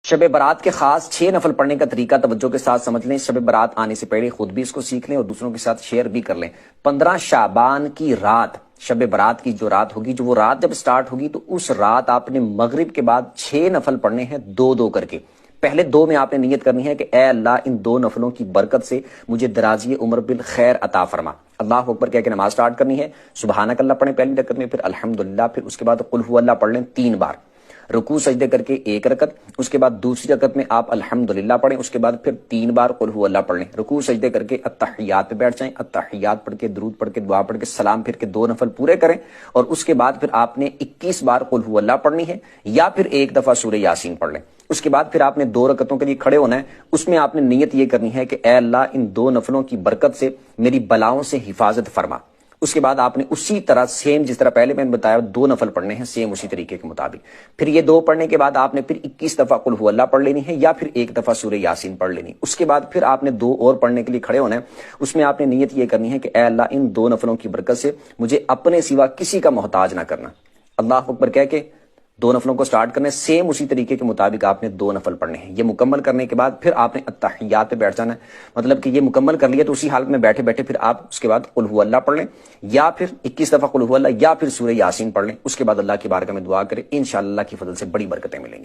شب برات کے خاص 6 نفل پڑھنے کا طریقہ توجہ کے ساتھ سمجھ لیں. شب برات آنے سے پہلے خود بھی اس کو سیکھ لیں اور دوسروں کے ساتھ شیئر بھی کر لیں. 15 شعبان کی رات، شب برات کی جو رات ہوگی، جو وہ رات جب سٹارٹ ہوگی تو اس رات آپ نے مغرب کے بعد 6 نفل پڑھنے ہیں، 2 کر کے. پہلے 2 میں آپ نے نیت کرنی ہے کہ اے اللہ ان 2 نفلوں کی برکت سے مجھے درازی عمر بالخیر عطا فرما. اللہ اکبر کہہ کے نماز سٹارٹ کرنی ہے. سبحانک اللہ پڑھیں پہلی رکعت میں، پھر الحمدللہ، پھر اس کے بعد قل ہو اللہ پڑھ لیں 3 بار. رکوع سجدے کر کے 1 رکعت، اس کے بعد دوسری رکعت میں آپ الحمدللہ پڑھیں، اس کے بعد پھر 3 بار قل ہو اللہ پڑھ لیں. رکوع سجدے کر کے التحیات پہ بیٹھ جائیں، التحیات پڑھ کے درود پڑھ کے دعا پڑھ کے سلام پھر کے 2 نفل پورے کریں، اور اس کے بعد پھر آپ نے 21 بار قل ہو اللہ پڑھنی ہے، یا پھر 1 دفعہ سورہ یاسین پڑھ لیں. اس کے بعد پھر آپ نے 2 رکعتوں کے لیے کھڑے ہونا ہے. اس میں آپ نے نیت یہ کرنی ہے کہ اے اللہ ان 2 نفلوں کی برکت سے میری بلاؤں سے حفاظت فرما. اس کے بعد آپ نے اسی طرح سیم جس طرح پہلے میں نے بتایا 2 نفل پڑھنے ہیں، سیم اسی طریقے کے مطابق. پھر یہ 2 پڑھنے کے بعد آپ نے پھر 21 دفعہ قل ہو اللہ پڑھ لینی ہے، یا پھر 1 دفعہ سورہ یاسین پڑھ لینی. اس کے بعد پھر آپ نے 2 اور پڑھنے کے لیے کھڑے ہونا ہے. اس میں آپ نے نیت یہ کرنی ہے کہ اے اللہ ان 2 نفلوں کی برکت سے مجھے اپنے سوا کسی کا محتاج نہ کرنا. اللہ اکبر کہہ کے 2 نفلوں کو سٹارٹ کرنے، سیم اسی طریقے کے مطابق آپ نے 2 نفل پڑھنے ہیں. یہ مکمل کرنے کے بعد پھر آپ نے التحیات پہ بیٹھ جانا ہے. مطلب کہ یہ مکمل کر لیا تو اسی حالت میں بیٹھے بیٹھے پھر آپ اس کے بعد قل ہو اللہ پڑھ لیں، یا پھر 21 دفعہ قل ہو اللہ، یا پھر سورہ یاسین پڑھ لیں. اس کے بعد اللہ کی بارگاہ میں دعا کریں، انشاءاللہ کی فضل سے بڑی برکتیں ملیں گی.